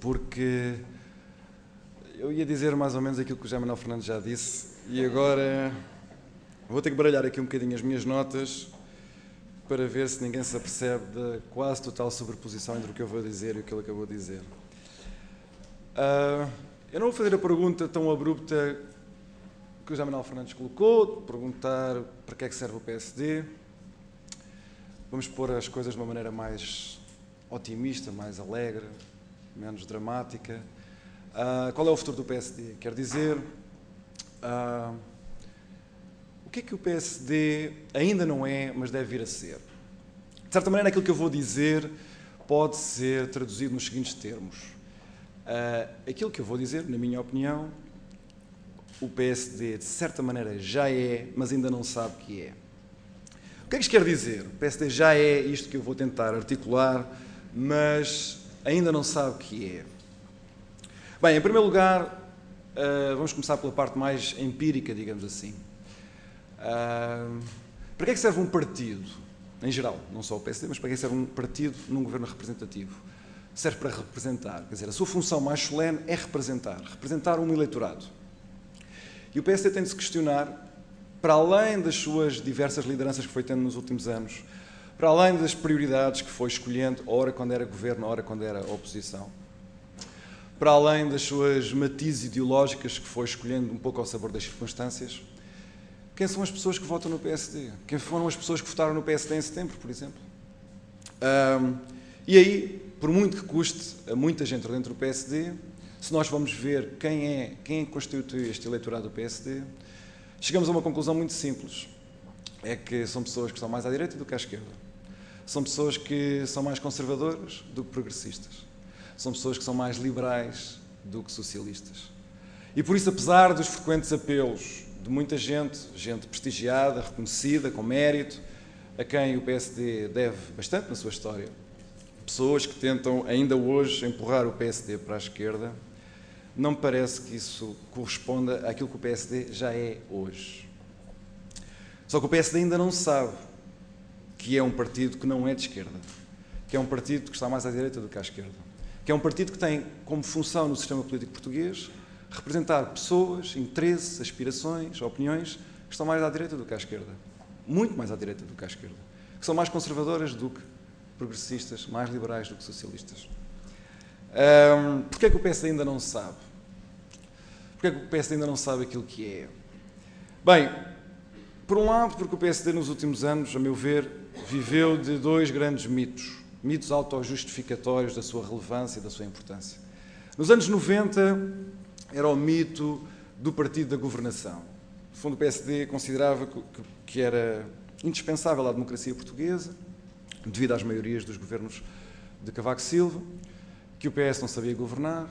porque eu ia dizer mais ou menos aquilo que o José Manuel Fernandes já disse e agora vou ter que baralhar aqui um bocadinho as minhas notas para ver se ninguém se apercebe da quase total sobreposição entre o que eu vou dizer e o que ele acabou de dizer. Eu não vou fazer a pergunta tão abrupta que o José Manuel Fernandes colocou, perguntar para que é que serve o PSD. Vamos pôr as coisas de uma maneira mais otimista, mais alegre, menos dramática. Qual é o futuro do PSD? Quer dizer, o que é que o PSD ainda não é, mas deve vir a ser? De certa maneira, aquilo que eu vou dizer pode ser traduzido nos seguintes termos. Aquilo que eu vou dizer, na minha opinião, o PSD, de certa maneira, já é, mas ainda não sabe o que é. O que é que isto quer dizer? O PSD já é isto que eu vou tentar articular, mas ainda não sabe o que é. Bem, em primeiro lugar, vamos começar pela parte mais empírica, digamos assim. Para que é que serve um partido, em geral, não só o PSD, mas para que é que serve um partido num governo representativo? Serve para representar, quer dizer, a sua função mais solene é representar um eleitorado. E o PSD tem de se questionar, para além das suas diversas lideranças que foi tendo nos últimos anos, para além das prioridades que foi escolhendo, ora quando era governo, ora quando era oposição, para além das suas matizes ideológicas que foi escolhendo um pouco ao sabor das circunstâncias, quem são as pessoas que votam no PSD? Quem foram as pessoas que votaram no PSD em setembro, por exemplo? E aí, por muito que custe a muita gente dentro do PSD, se nós vamos ver quem constitui este eleitorado do PSD, chegamos a uma conclusão muito simples. É que são pessoas que estão mais à direita do que à esquerda. São pessoas que são mais conservadoras do que progressistas. São pessoas que são mais liberais do que socialistas. E por isso, apesar dos frequentes apelos de muita gente prestigiada, reconhecida, com mérito, a quem o PSD deve bastante na sua história, pessoas que tentam ainda hoje empurrar o PSD para a esquerda, não me parece que isso corresponda àquilo que o PSD já é hoje. Só que o PSD ainda não sabe que é um partido que não é de esquerda, que é um partido que está mais à direita do que à esquerda, que é um partido que tem como função no sistema político português representar pessoas, interesses, aspirações, opiniões que estão mais à direita do que à esquerda, muito mais à direita do que à esquerda, que são mais conservadoras do que progressistas, mais liberais do que socialistas. Porquê é que o PSD ainda não sabe? Porquê é que o PSD ainda não sabe aquilo que é? Bem, por um lado, porque o PSD nos últimos anos, a meu ver, viveu de dois grandes mitos autojustificatórios da sua relevância e da sua importância. Nos anos 90, era o mito do partido da governação. No fundo, o PSD considerava que era indispensável à democracia portuguesa, devido às maiorias dos governos de Cavaco Silva, que o PS não sabia governar.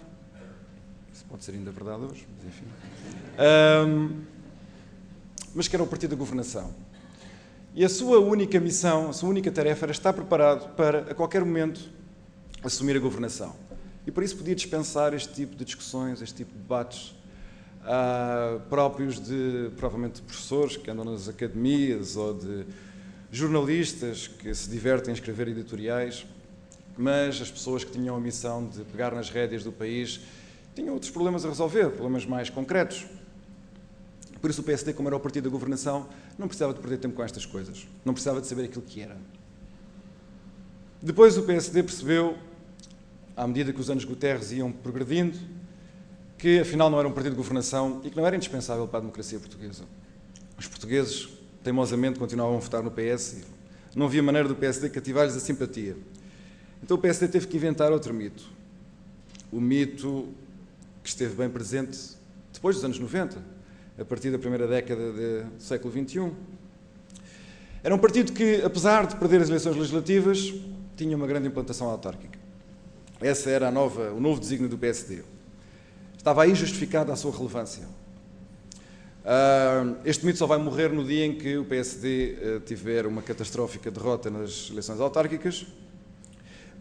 Isso pode ser ainda verdade hoje, mas enfim. Mas que era o partido da governação. E a sua única missão, a sua única tarefa era estar preparado para, a qualquer momento, assumir a governação. E por isso podia dispensar este tipo de discussões, este tipo de debates, próprios de, provavelmente, professores que andam nas academias ou de jornalistas que se divertem em escrever editoriais, mas as pessoas que tinham a missão de pegar nas rédeas do país tinham outros problemas a resolver, problemas mais concretos. Por isso o PSD, como era o partido da governação, não precisava de perder tempo com estas coisas, não precisava de saber aquilo que era. Depois o PSD percebeu, à medida que os anos Guterres iam progredindo, que afinal não era um partido de governação e que não era indispensável para a democracia portuguesa. Os portugueses, teimosamente, continuavam a votar no PS e não havia maneira do PSD cativar-lhes a simpatia. Então o PSD teve que inventar outro mito. O mito que esteve bem presente depois dos anos 90, a partir da primeira década do século XXI. Era um partido que, apesar de perder as eleições legislativas, tinha uma grande implantação autárquica. Esse era o novo desígnio do PSD. Estava aí justificada a sua relevância. Este mito só vai morrer no dia em que o PSD tiver uma catastrófica derrota nas eleições autárquicas,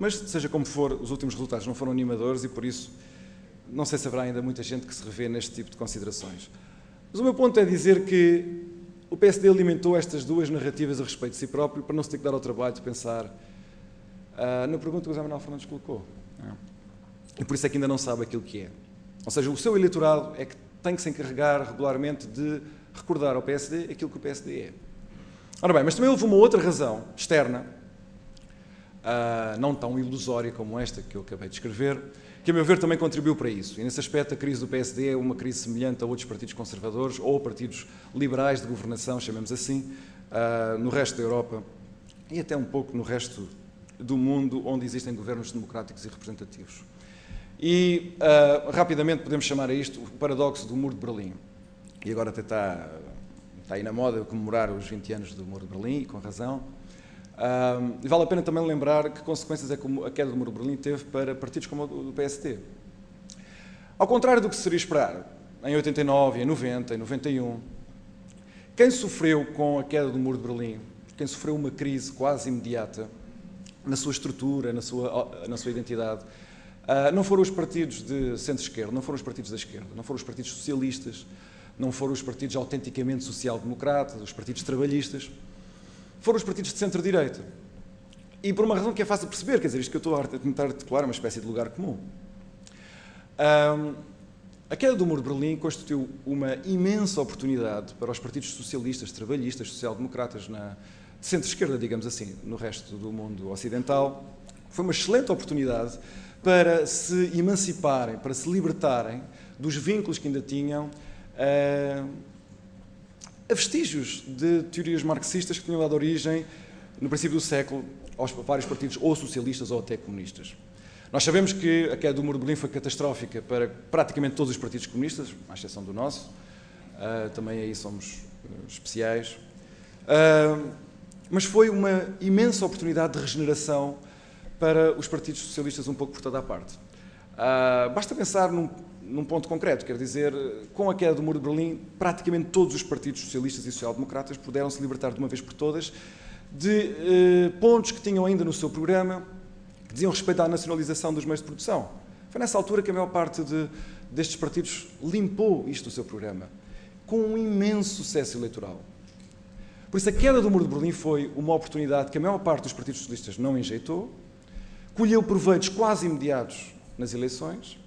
mas, seja como for, os últimos resultados não foram animadores e, por isso, não sei se haverá ainda muita gente que se revê neste tipo de considerações. Mas o meu ponto é dizer que o PSD alimentou estas duas narrativas a respeito de si próprio para não se ter que dar ao trabalho de pensar na pergunta que o José Manuel Fernandes colocou. e por isso é que ainda não sabe aquilo que é. Ou seja, o seu eleitorado é que tem que se encarregar regularmente de recordar ao PSD aquilo que o PSD é. Ora bem, mas também houve uma outra razão externa, não tão ilusória como esta que eu acabei de escrever, que, a meu ver, também contribuiu para isso. E, nesse aspecto, a crise do PSD é uma crise semelhante a outros partidos conservadores ou partidos liberais de governação, chamemos assim, no resto da Europa e até um pouco no resto do mundo onde existem governos democráticos e representativos. E, rapidamente, podemos chamar a isto o paradoxo do Muro de Berlim. E agora até está aí na moda comemorar os 20 anos do Muro de Berlim, e com razão. E vale a pena também lembrar que consequências é que a queda do Muro de Berlim teve para partidos como o do PSD. Ao contrário do que se seria esperar, em 89, em 90, em 91, quem sofreu com a queda do Muro de Berlim, quem sofreu uma crise quase imediata na sua estrutura, na sua identidade, não foram os partidos de centro-esquerda, não foram os partidos da esquerda, não foram os partidos socialistas, não foram os partidos autenticamente social-democratas, os partidos trabalhistas, foram os partidos de centro-direita. E por uma razão que é fácil de perceber, quer dizer, isto que eu estou a tentar articular é uma espécie de lugar comum. A queda do Muro de Berlim constituiu uma imensa oportunidade para os partidos socialistas, trabalhistas, social-democratas, de centro-esquerda, digamos assim, no resto do mundo ocidental. Foi uma excelente oportunidade para se emanciparem, para se libertarem dos vínculos que ainda tinham a vestígios de teorias marxistas que tinham dado origem, no princípio do século, aos vários partidos ou socialistas ou até comunistas. Nós sabemos que a queda do Muro de Berlim foi catastrófica para praticamente todos os partidos comunistas, à exceção do nosso, também aí somos especiais, mas foi uma imensa oportunidade de regeneração para os partidos socialistas um pouco por toda a parte. Basta pensar num ponto concreto, quer dizer, com a queda do Muro de Berlim, praticamente todos os partidos socialistas e social-democratas puderam se libertar de uma vez por todas de pontos que tinham ainda no seu programa, que diziam respeito à nacionalização dos meios de produção. Foi nessa altura que a maior parte destes partidos limpou isto do seu programa, com um imenso sucesso eleitoral. Por isso, a queda do Muro de Berlim foi uma oportunidade que a maior parte dos partidos socialistas não enjeitou, colheu proveitos quase imediatos nas eleições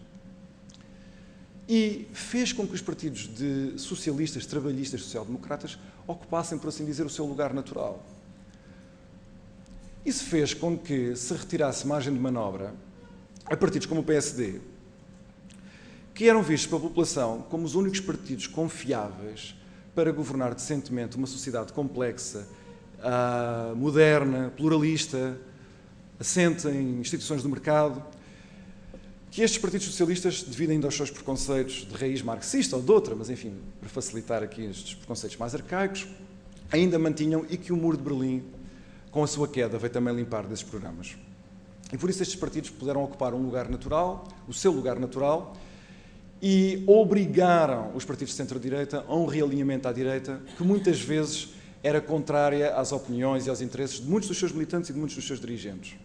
e fez com que os partidos de socialistas, trabalhistas, social-democratas ocupassem, por assim dizer, o seu lugar natural. Isso fez com que se retirasse margem de manobra a partidos como o PSD, que eram vistos pela população como os únicos partidos confiáveis para governar decentemente uma sociedade complexa, moderna, pluralista, assente em instituições do mercado, que estes partidos socialistas, devido ainda aos seus preconceitos de raiz marxista ou de outra, mas enfim, para facilitar aqui estes preconceitos mais arcaicos, ainda mantinham, e que o Muro de Berlim, com a sua queda, veio também limpar desses programas. E por isso estes partidos puderam ocupar um lugar natural, o seu lugar natural, e obrigaram os partidos de centro-direita a um realinhamento à direita, que muitas vezes era contrária às opiniões e aos interesses de muitos dos seus militantes e de muitos dos seus dirigentes.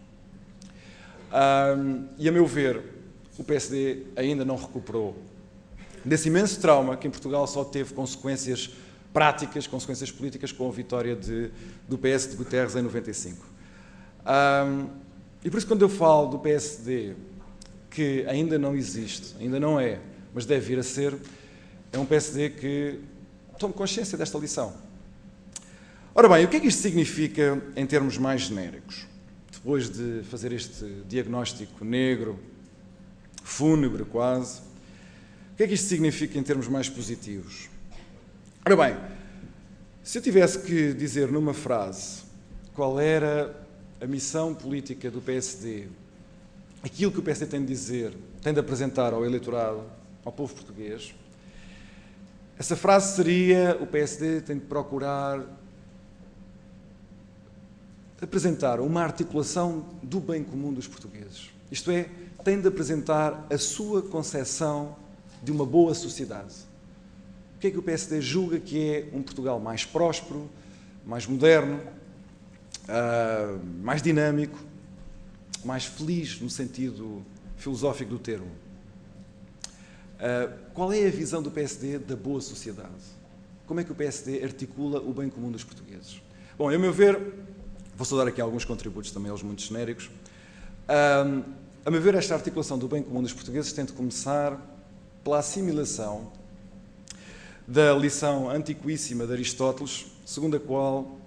E, a meu ver, o PSD ainda não recuperou desse imenso trauma que em Portugal só teve consequências práticas, consequências políticas, com a vitória do PS de Guterres em 95. E por isso, quando eu falo do PSD, que ainda não existe, ainda não é, mas deve vir a ser, é um PSD que tome consciência desta lição. Ora bem, o que é que isto significa em termos mais genéricos? Depois de fazer este diagnóstico negro, fúnebre quase, o que é que isto significa em termos mais positivos? Ora bem, se eu tivesse que dizer numa frase qual era a missão política do PSD, aquilo que o PSD tem de dizer, tem de apresentar ao eleitorado, ao povo português, essa frase seria: o PSD tem de procurar apresentar uma articulação do bem comum dos portugueses. Isto é, tem de apresentar a sua concepção de uma boa sociedade. O que é que o PSD julga que é um Portugal mais próspero, mais moderno, mais dinâmico, mais feliz no sentido filosófico do termo? Qual é a visão do PSD da boa sociedade? Como é que o PSD articula o bem comum dos portugueses? Bom, a meu ver, vou só dar aqui alguns contributos também, aos muito genéricos. A meu ver, esta articulação do bem comum dos portugueses tem de começar pela assimilação da lição antiquíssima de Aristóteles, segundo a qual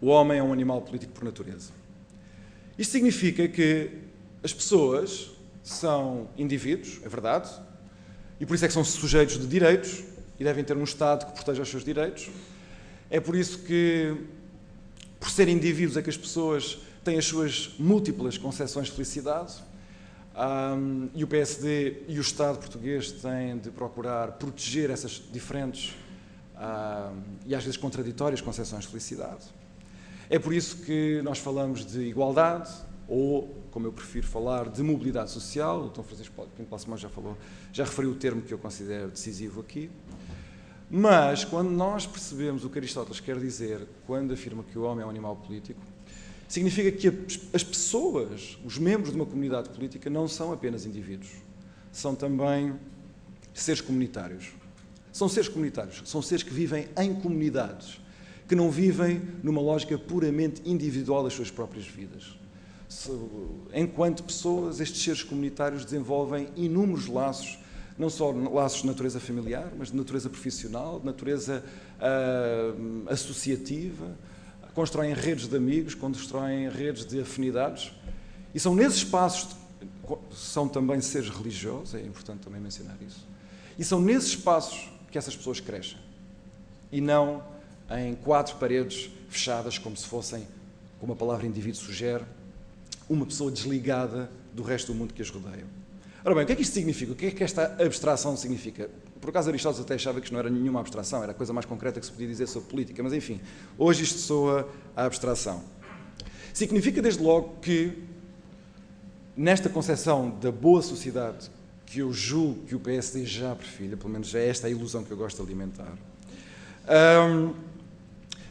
o homem é um animal político por natureza. Isto significa que as pessoas são indivíduos, é verdade, e por isso é que são sujeitos de direitos e devem ter um Estado que proteja os seus direitos. É por isso que, por serem indivíduos, é que as pessoas têm as suas múltiplas concepções de felicidade, e o PSD e o Estado português têm de procurar proteger essas diferentes e às vezes contraditórias concepções de felicidade. É por isso que nós falamos de igualdade, ou, como eu prefiro falar, de mobilidade social. O Dr. Francisco Pinto Balsemão já referiu o termo que eu considero decisivo aqui. Mas, quando nós percebemos o que Aristóteles quer dizer quando afirma que o homem é um animal político, significa que as pessoas, os membros de uma comunidade política, não são apenas indivíduos. São também seres comunitários. São seres comunitários, são seres que vivem em comunidades, que não vivem numa lógica puramente individual das suas próprias vidas. Enquanto pessoas, estes seres comunitários desenvolvem inúmeros laços, não só laços de natureza familiar, mas de natureza profissional, de natureza associativa, constroem redes de amigos, constroem redes de afinidades, e são nesses espaços, são também seres religiosos, é importante também mencionar isso, e são nesses espaços que essas pessoas crescem, e não em quatro paredes fechadas, como se fossem, como a palavra indivíduo sugere, uma pessoa desligada do resto do mundo que as rodeia. Ora bem, o que é que isto significa? O que é que esta abstração significa? Por acaso Aristóteles até achava que isto não era nenhuma abstração, era a coisa mais concreta que se podia dizer sobre política, mas enfim, hoje isto soa a abstração. Significa desde logo que, nesta concepção da boa sociedade, que eu julgo que o PSD já perfilha, pelo menos é esta a ilusão que eu gosto de alimentar,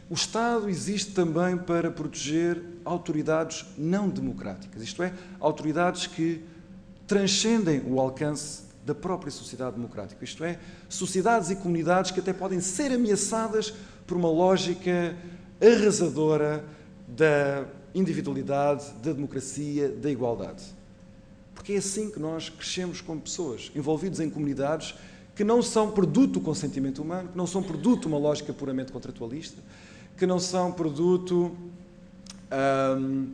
o Estado existe também para proteger autoridades não democráticas, isto é, autoridades que transcendem o alcance da própria sociedade democrática, isto é, sociedades e comunidades que até podem ser ameaçadas por uma lógica arrasadora da individualidade, da democracia, da igualdade. Porque é assim que nós crescemos como pessoas, envolvidos em comunidades que não são produto do consentimento humano, que não são produto de uma lógica puramente contratualista, que não são produto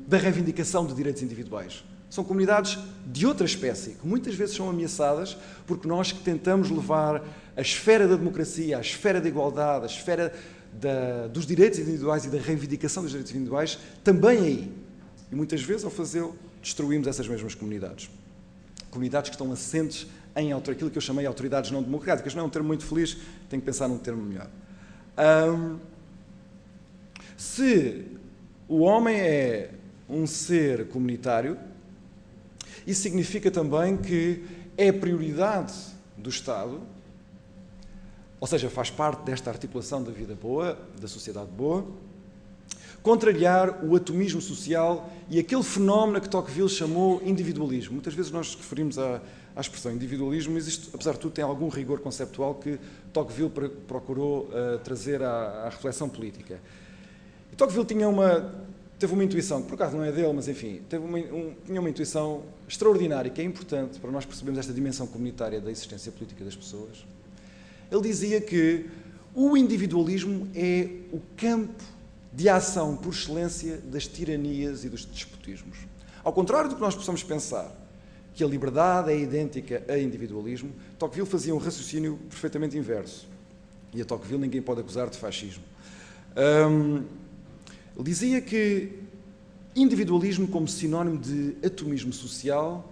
da reivindicação de direitos individuais. São comunidades de outra espécie, que muitas vezes são ameaçadas porque nós que tentamos levar a esfera da democracia, a esfera da igualdade, a esfera dos direitos individuais e da reivindicação dos direitos individuais, também aí. E muitas vezes, ao fazê-lo, destruímos essas mesmas comunidades. Comunidades que estão assentes em aquilo que eu chamei de autoridades não democráticas. Não é um termo muito feliz, tenho que pensar num termo melhor. Se o homem é um ser comunitário, isso significa também que é prioridade do Estado, ou seja, faz parte desta articulação da vida boa, da sociedade boa, contrariar o atomismo social e aquele fenómeno que Tocqueville chamou individualismo. Muitas vezes nós referimos à expressão individualismo, mas isto, apesar de tudo, tem algum rigor conceptual que Tocqueville procurou trazer à reflexão política. E Tocqueville teve uma intuição, que por acaso não é dele, mas enfim, tinha uma intuição extraordinária, que é importante para nós percebermos esta dimensão comunitária da existência política das pessoas. Ele dizia que o individualismo é o campo de ação por excelência das tiranias e dos despotismos. Ao contrário do que nós possamos pensar, que a liberdade é idêntica a individualismo, Tocqueville fazia um raciocínio perfeitamente inverso. E a Tocqueville ninguém pode acusar de fascismo. Ele dizia que individualismo, como sinónimo de atomismo social,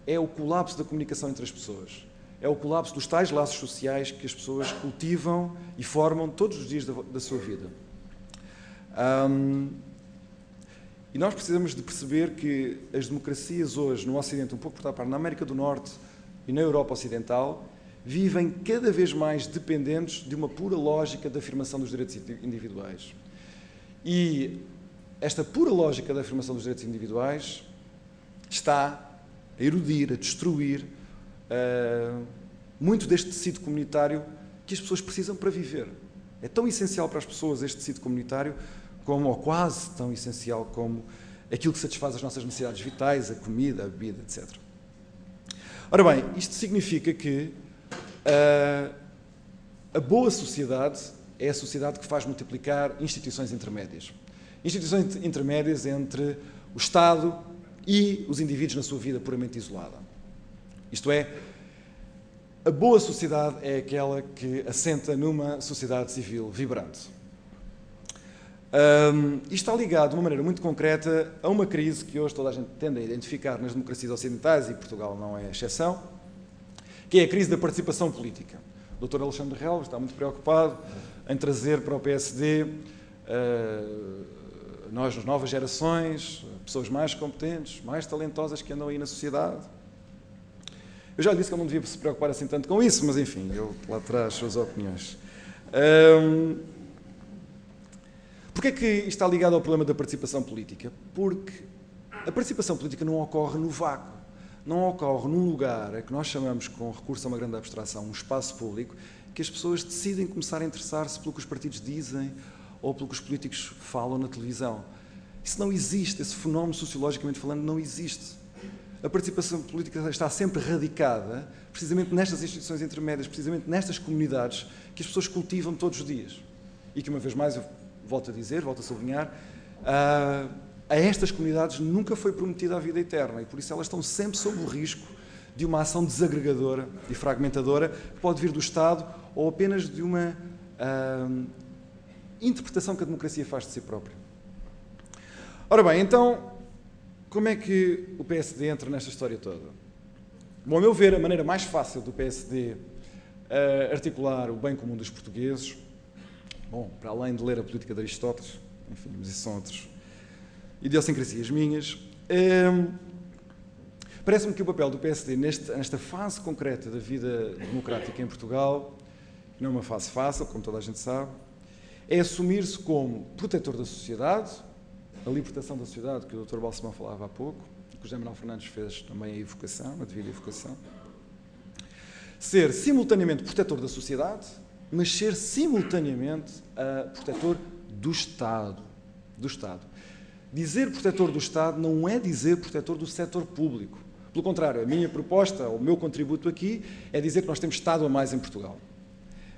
é o colapso da comunicação entre as pessoas. É o colapso dos tais laços sociais que as pessoas cultivam e formam todos os dias da sua vida. E nós precisamos de perceber que as democracias hoje no Ocidente, um pouco por parte, na América do Norte e na Europa Ocidental, vivem cada vez mais dependentes de uma pura lógica da afirmação dos direitos individuais. E esta pura lógica da afirmação dos direitos individuais está a erodir, a destruir muito deste tecido comunitário que as pessoas precisam para viver. É tão essencial para as pessoas este tecido comunitário, ou quase tão essencial como aquilo que satisfaz as nossas necessidades vitais, a comida, a bebida, etc. Ora bem, isto significa que a boa sociedade é a sociedade que faz multiplicar instituições intermédias. Instituições intermédias entre o Estado e os indivíduos na sua vida puramente isolada. Isto é, a boa sociedade é aquela que assenta numa sociedade civil vibrante. Isto está ligado de uma maneira muito concreta a uma crise que hoje toda a gente tende a identificar nas democracias ocidentais, e Portugal não é exceção, que é a crise da participação política. O Dr. Alexandre Relvas está muito preocupado em trazer para o PSD nós, nas novas gerações, pessoas mais competentes, mais talentosas que andam aí na sociedade. Eu já lhe disse que ele não devia se preocupar assim tanto com isso, mas enfim, ele lá traz as suas opiniões. Porquê é que isto está ligado ao problema da participação política? Porque a participação política não ocorre no vácuo, não ocorre num lugar a que nós chamamos, com recurso a uma grande abstração, um espaço público, que as pessoas decidem começar a interessar-se pelo que os partidos dizem ou pelo que os políticos falam na televisão. Isso não existe, esse fenómeno, sociologicamente falando, não existe. A participação política está sempre radicada precisamente nestas instituições intermédias, precisamente nestas comunidades que as pessoas cultivam todos os dias. E que, uma vez mais, eu volto a dizer, volto a sublinhar, a estas comunidades nunca foi prometida a vida eterna e, por isso, elas estão sempre sob o risco de uma ação desagregadora e fragmentadora que pode vir do Estado ou apenas de uma interpretação que a democracia faz de si própria. Ora bem, então, como é que o PSD entra nesta história toda? Bom, a meu ver, a maneira mais fácil do PSD articular o bem comum dos portugueses, bom, para além de ler a política de Aristóteles, enfim, mas isso são outras idiosincrasias minhas, parece-me que o papel do PSD nesta fase concreta da vida democrática em Portugal, que não é uma fase fácil, como toda a gente sabe, é assumir-se como protetor da sociedade, a libertação da sociedade, que o Dr. Balsemão falava há pouco, que o José Manuel Fernandes fez também a evocação, a devida evocação. Ser simultaneamente protetor da sociedade, mas ser simultaneamente protetor do Estado. Do Estado. Dizer protetor do Estado não é dizer protetor do setor público. Pelo contrário, a minha proposta, o meu contributo aqui, é dizer que nós temos Estado a mais em Portugal.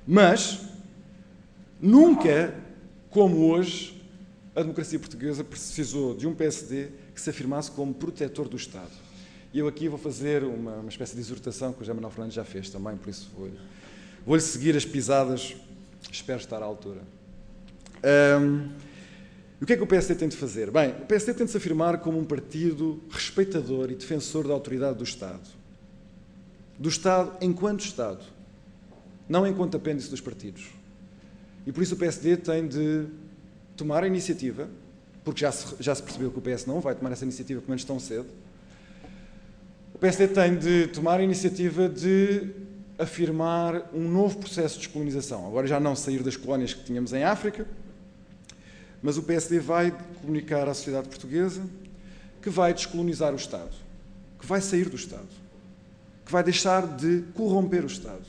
Mas, nunca, como hoje, a democracia portuguesa precisou de um PSD que se afirmasse como protetor do Estado. E eu aqui vou fazer uma espécie de exortação que o José Manuel Fernandes já fez também, por isso vou-lhe seguir as pisadas, espero estar à altura. O que é que o PSD tem de fazer? Bem, o PSD tem de se afirmar como um partido respeitador e defensor da autoridade do Estado. Do Estado enquanto Estado, não enquanto apêndice dos partidos. E por isso o PSD tem de tomar a iniciativa, porque já se percebeu que o PS não vai tomar essa iniciativa, pelo menos tão cedo. O PSD tem de tomar a iniciativa de afirmar um novo processo de descolonização. Agora já não sair das colónias que tínhamos em África, mas o PSD vai comunicar à sociedade portuguesa que vai descolonizar o Estado, que vai sair do Estado, que vai deixar de corromper o Estado.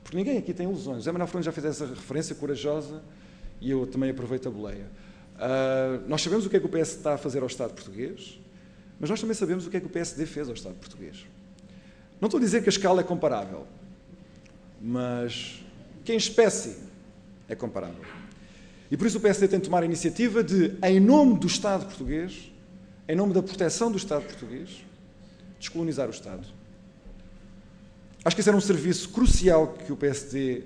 Porque ninguém aqui tem ilusões. José Manuel Fernandes já fez essa referência corajosa e eu também aproveito a boleia. Nós sabemos o que é que o PS está a fazer ao Estado português, mas nós também sabemos o que é que o PSD fez ao Estado português. Não estou a dizer que a escala é comparável, mas que em espécie é comparável. E por isso o PSD tem de tomar a iniciativa de, em nome do Estado português, em nome da proteção do Estado português, descolonizar o Estado. Acho que esse era um serviço crucial que o PSD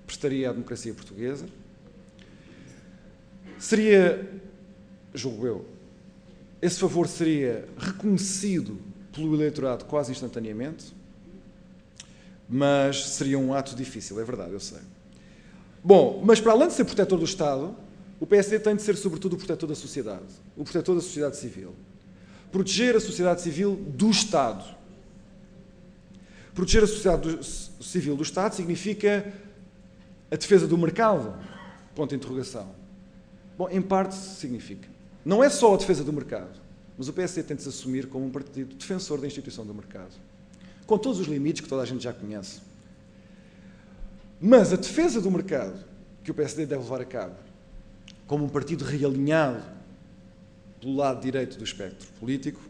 prestaria à democracia portuguesa. Seria, julgo eu, esse favor seria reconhecido pelo eleitorado quase instantaneamente, mas seria um ato difícil, é verdade, eu sei. Bom, mas para além de ser protetor do Estado, o PSD tem de ser, sobretudo, o protetor da sociedade, o protetor da sociedade civil. Proteger a sociedade civil do Estado. Proteger a sociedade civil do Estado significa a defesa do mercado? Ponto de interrogação. Bom, em parte significa. Não é só a defesa do mercado, mas o PSD tem de se assumir como um partido defensor da instituição do mercado, com todos os limites que toda a gente já conhece. Mas a defesa do mercado que o PSD deve levar a cabo, como um partido realinhado pelo lado direito do espectro político,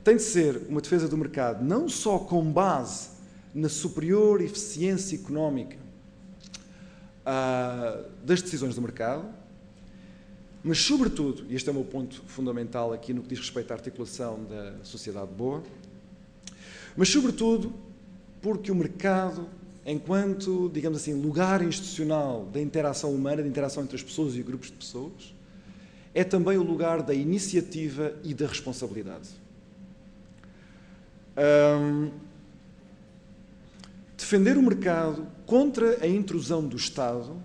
tem de ser uma defesa do mercado não só com base na superior eficiência económica das decisões do mercado, mas sobretudo, e este é o meu ponto fundamental aqui no que diz respeito à articulação da sociedade boa, mas sobretudo porque o mercado, enquanto, digamos assim, lugar institucional da interação humana, da interação entre as pessoas e grupos de pessoas, é também o lugar da iniciativa e da responsabilidade. Defender o mercado contra a intrusão do Estado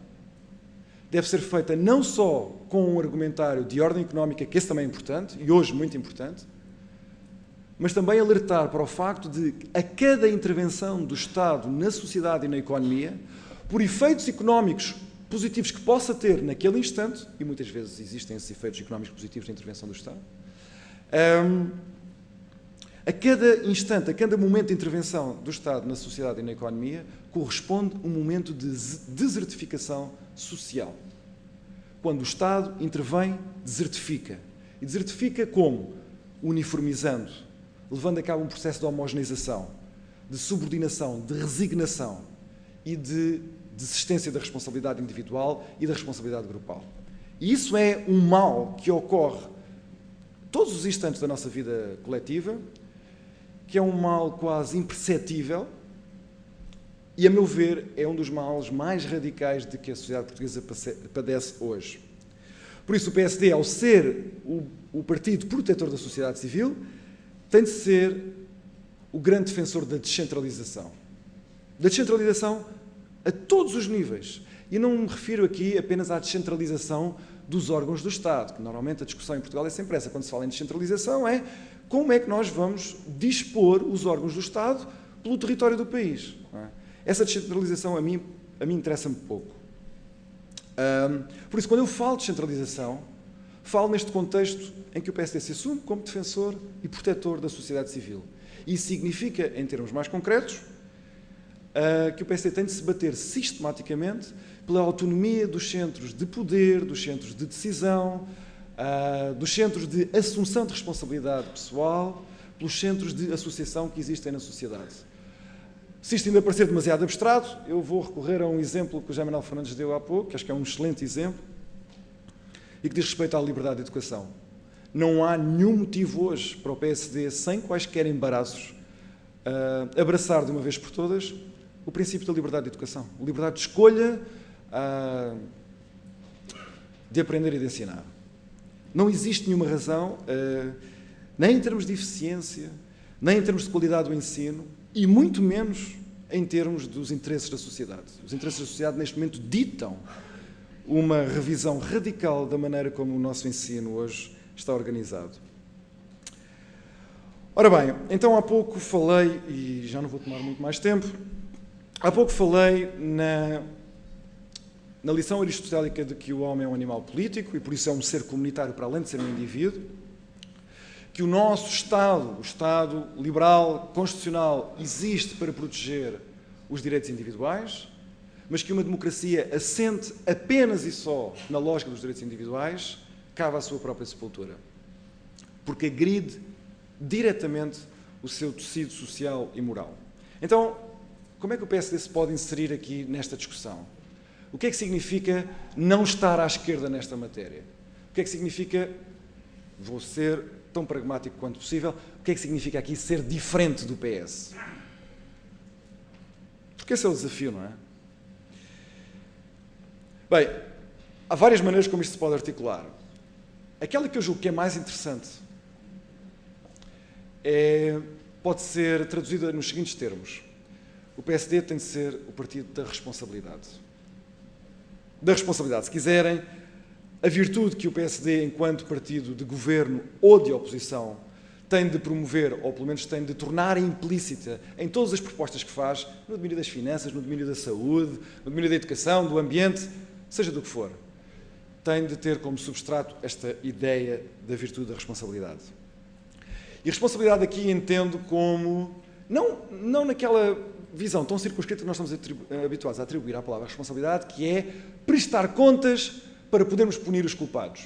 deve ser feita não só com um argumentário de ordem económica, que esse também é importante, e hoje muito importante, mas também alertar para o facto de, a cada intervenção do Estado na sociedade e na economia, por efeitos económicos positivos que possa ter naquele instante, e muitas vezes existem esses efeitos económicos positivos da intervenção do Estado, a cada instante, a cada momento de intervenção do Estado na sociedade e na economia, corresponde um momento de desertificação social. Quando o Estado intervém, desertifica. E desertifica como? Uniformizando, levando a cabo um processo de homogeneização, de subordinação, de resignação e de desistência da responsabilidade individual e da responsabilidade grupal. E isso é um mal que ocorre todos os instantes da nossa vida coletiva, que é um mal quase imperceptível e, a meu ver, é um dos males mais radicais de que a sociedade portuguesa padece hoje. Por isso, o PSD, ao ser o partido protetor da sociedade civil, tem de ser o grande defensor da descentralização. Da descentralização a todos os níveis. E não me refiro aqui apenas à descentralização dos órgãos do Estado, que normalmente a discussão em Portugal é sempre essa. Quando se fala em descentralização é como é que nós vamos dispor os órgãos do Estado pelo território do país. Não é? Essa descentralização a mim interessa-me pouco. Por isso, quando eu falo de descentralização, falo neste contexto em que o PSD se assume como defensor e protetor da sociedade civil. E isso significa, em termos mais concretos, que o PSD tem de se bater sistematicamente pela autonomia dos centros de poder, dos centros de decisão, dos centros de assunção de responsabilidade pessoal, pelos centros de associação que existem na sociedade. Se isto ainda parecer demasiado abstrato, eu vou recorrer a um exemplo que o José Manuel Fernandes deu há pouco, que acho que é um excelente exemplo, e que diz respeito à liberdade de educação. Não há nenhum motivo hoje para o PSD, sem quaisquer embaraços, abraçar de uma vez por todas o princípio da liberdade de educação, a liberdade de escolha, de aprender e de ensinar. Não existe nenhuma razão, nem em termos de eficiência, nem em termos de qualidade do ensino, e muito menos em termos dos interesses da sociedade. Os interesses da sociedade, neste momento, ditam uma revisão radical da maneira como o nosso ensino hoje está organizado. Ora bem, então há pouco falei, e já não vou tomar muito mais tempo, há pouco falei na lição aristotélica de que o homem é um animal político e por isso é um ser comunitário para além de ser um indivíduo, que o nosso Estado, o Estado liberal, constitucional, existe para proteger os direitos individuais, mas que uma democracia assente apenas e só na lógica dos direitos individuais cava a sua própria sepultura, porque agride diretamente o seu tecido social e moral. Então, como é que o PSD se pode inserir aqui nesta discussão? O que é que significa não estar à esquerda nesta matéria? O que é que significa, vou ser tão pragmático quanto possível, o que é que significa aqui ser diferente do PS? Porque esse é o desafio, não é? Bem, há várias maneiras como isto se pode articular. Aquela que eu julgo que é mais interessante pode ser traduzida nos seguintes termos. O PSD tem de ser o partido da responsabilidade. Da responsabilidade, se quiserem, a virtude que o PSD, enquanto partido de governo ou de oposição, tem de promover, ou pelo menos tem de tornar implícita em todas as propostas que faz, no domínio das finanças, no domínio da saúde, no domínio da educação, do ambiente, seja do que for, tem de ter como substrato esta ideia da virtude da responsabilidade. E responsabilidade aqui entendo como, não naquela visão tão circunscrita que nós estamos habituados a atribuir à palavra responsabilidade, que é prestar contas para podermos punir os culpados.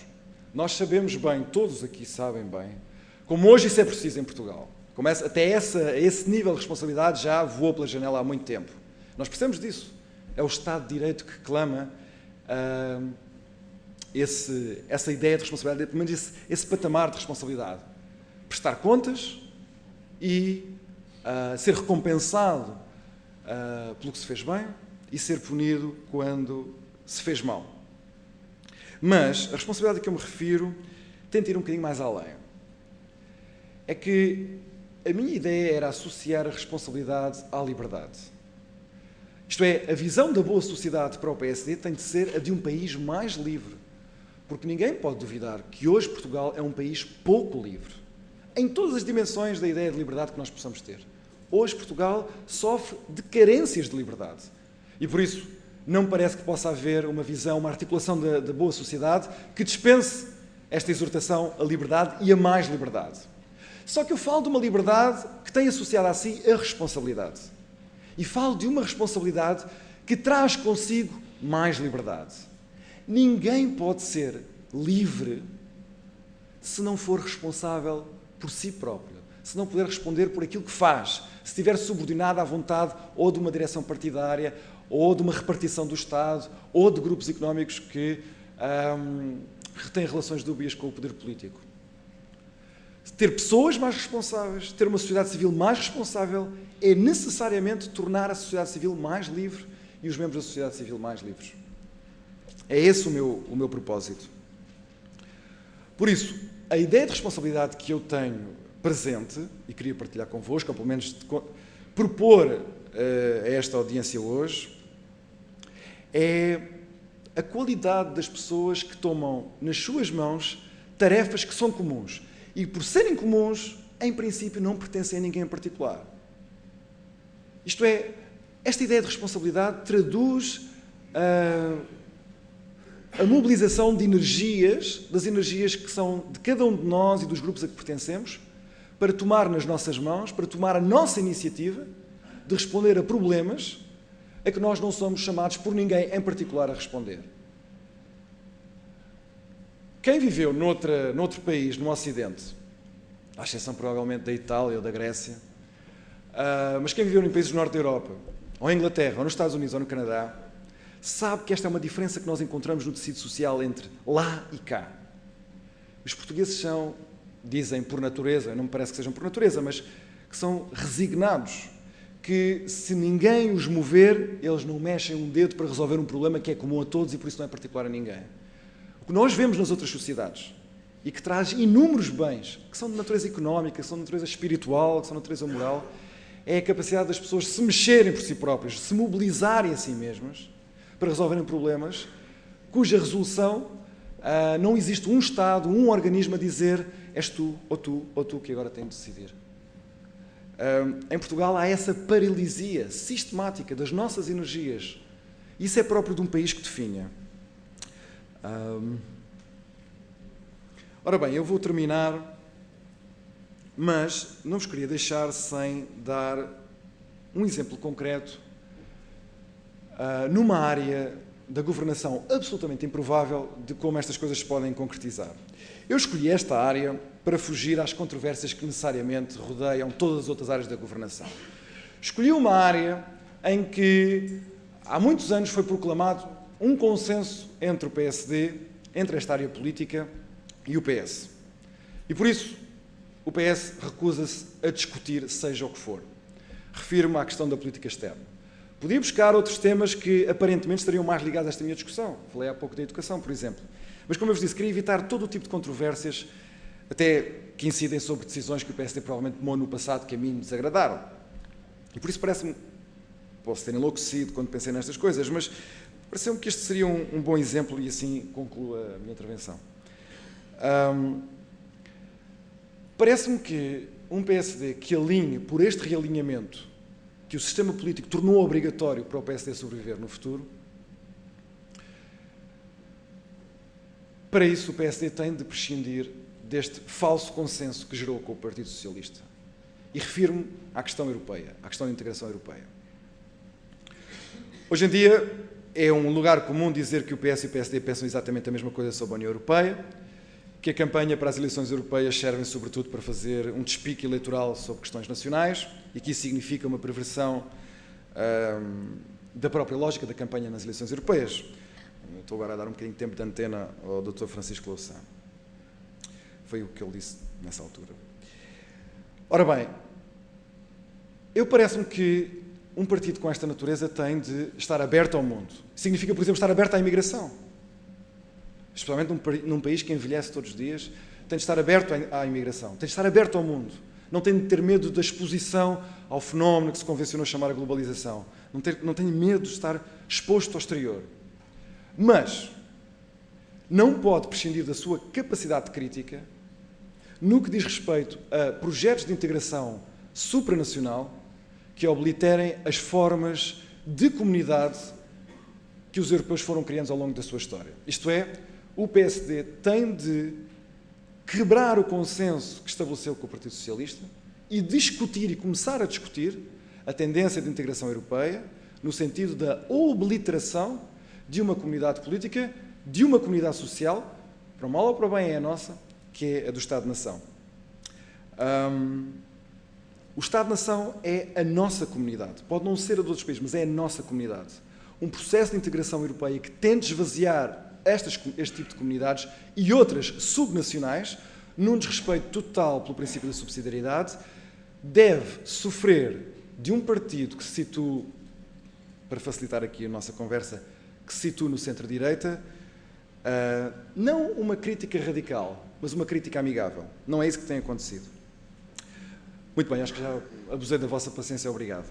nós sabemos bem, todos aqui sabem bem, como hoje isso é preciso em Portugal. Até esse nível de responsabilidade já voou pela janela há muito tempo. Nós precisamos disso. É o Estado de Direito que clama essa ideia de responsabilidade, pelo menos esse patamar de responsabilidade. Prestar contas e ser recompensado pelo que se fez bem e ser punido quando se fez mal. Mas a responsabilidade a que eu me refiro tem de ir um bocadinho mais além. É que a minha ideia era associar a responsabilidade à liberdade. Isto é, a visão da boa sociedade para o PSD tem de ser a de um país mais livre. Porque ninguém pode duvidar que hoje Portugal é um país pouco livre. Em todas as dimensões da ideia de liberdade que nós possamos ter. Hoje Portugal sofre de carências de liberdade. E por isso não me parece que possa haver uma visão, uma articulação da boa sociedade que dispense esta exortação à liberdade e a mais liberdade. Só que eu falo de uma liberdade que tem associada a si a responsabilidade. E falo de uma responsabilidade que traz consigo mais liberdade. Ninguém pode ser livre se não for responsável por si próprio, se não puder responder por aquilo que faz, se estiver subordinado à vontade ou de uma direção partidária, ou de uma repartição do Estado, ou de grupos económicos que têm relações dúbias com o poder político. Ter pessoas mais responsáveis, ter uma sociedade civil mais responsável, é necessariamente tornar a sociedade civil mais livre e os membros da sociedade civil mais livres. É esse o meu propósito. Por isso, a ideia de responsabilidade que eu tenho presente, e queria partilhar convosco, ou pelo menos propor a esta audiência hoje, é a qualidade das pessoas que tomam nas suas mãos tarefas que são comuns. E por serem comuns, em princípio, não pertencem a ninguém em particular. Isto é, esta ideia de responsabilidade traduz a mobilização de energias, das energias que são de cada um de nós e dos grupos a que pertencemos, para tomar nas nossas mãos, para tomar a nossa iniciativa de responder a problemas a que nós não somos chamados por ninguém em particular a responder. Quem viveu noutro país, no Ocidente, à exceção provavelmente da Itália ou da Grécia, mas quem viveu em países do Norte da Europa, ou em Inglaterra, ou nos Estados Unidos, ou no Canadá, sabe que esta é uma diferença que nós encontramos no tecido social entre lá e cá. Os portugueses dizem por natureza, não me parece que sejam por natureza, mas que são resignados, que se ninguém os mover, eles não mexem um dedo para resolver um problema que é comum a todos e por isso não é particular a ninguém. O que nós vemos nas outras sociedades, e que traz inúmeros bens, que são de natureza económica, que são de natureza espiritual, que são de natureza moral, é a capacidade das pessoas se mexerem por si próprias, se mobilizarem a si mesmas, para resolverem problemas, cuja resolução não existe um Estado, um organismo a dizer és tu ou tu que agora tens de decidir. Em Portugal há essa paralisia sistemática das nossas energias. Isso é próprio de um país que definha. Ora bem, eu vou terminar, mas não vos queria deixar sem dar um exemplo concreto numa área da governação absolutamente improvável de como estas coisas se podem concretizar. Eu escolhi esta área para fugir às controvérsias que necessariamente rodeiam todas as outras áreas da governação. Escolhi uma área em que há muitos anos foi proclamado um consenso entre o PSD, entre esta área política e o PS. E por isso o PS recusa-se a discutir seja o que for. Refiro-me à questão da política externa. Podia buscar outros temas que aparentemente estariam mais ligados a esta minha discussão. Falei há pouco da educação, por exemplo. Mas, como eu vos disse, queria evitar todo o tipo de controvérsias, até que incidem sobre decisões que o PSD provavelmente tomou no passado que a mim me desagradaram. E por isso parece-me, posso ter enlouquecido quando pensei nestas coisas, mas pareceu-me que este seria um bom exemplo e assim concluo a minha intervenção. Parece-me que um PSD que alinhe por este realinhamento que o sistema político tornou obrigatório para o PSD sobreviver no futuro, para isso o PSD tem de prescindir deste falso consenso que gerou com o Partido Socialista. E refiro-me à questão europeia, à questão da integração europeia. Hoje em dia é um lugar comum dizer que o PS e o PSD pensam exatamente a mesma coisa sobre a União Europeia que a campanha para as eleições europeias serve sobretudo para fazer um despique eleitoral sobre questões nacionais e que isso significa uma perversão da própria lógica da campanha nas eleições europeias. Estou agora a dar um bocadinho de tempo de antena ao Dr. Francisco Louçã. Foi o que ele disse nessa altura. Ora bem, parece-me que um partido com esta natureza tem de estar aberto ao mundo. Significa, por exemplo, estar aberto à imigração. Especialmente num país que envelhece todos os dias, tem de estar aberto à imigração, tem de estar aberto ao mundo. Não tem de ter medo da exposição ao fenómeno que se convencionou chamar a globalização. Não tem medo de estar exposto ao exterior. Mas não pode prescindir da sua capacidade de crítica no que diz respeito a projetos de integração supranacional que obliterem as formas de comunidade que os europeus foram criando ao longo da sua história. Isto é, o PSD tem de quebrar o consenso que estabeleceu com o Partido Socialista e discutir e começar a discutir a tendência de integração europeia no sentido da obliteração de uma comunidade política, de uma comunidade social, para o mal ou para o bem é a nossa, que é a do Estado-nação. O Estado-nação é a nossa comunidade. Pode não ser a de outros países, mas é a nossa comunidade. Um processo de integração europeia que tente esvaziar este tipo de comunidades e outras subnacionais, num desrespeito total pelo princípio da subsidiariedade, deve sofrer de um partido que se situa, para facilitar aqui a nossa conversa, que se situa no centro-direita, não uma crítica radical, mas uma crítica amigável. Não é isso que tem acontecido. Muito bem, acho que já abusei da vossa paciência. Obrigado.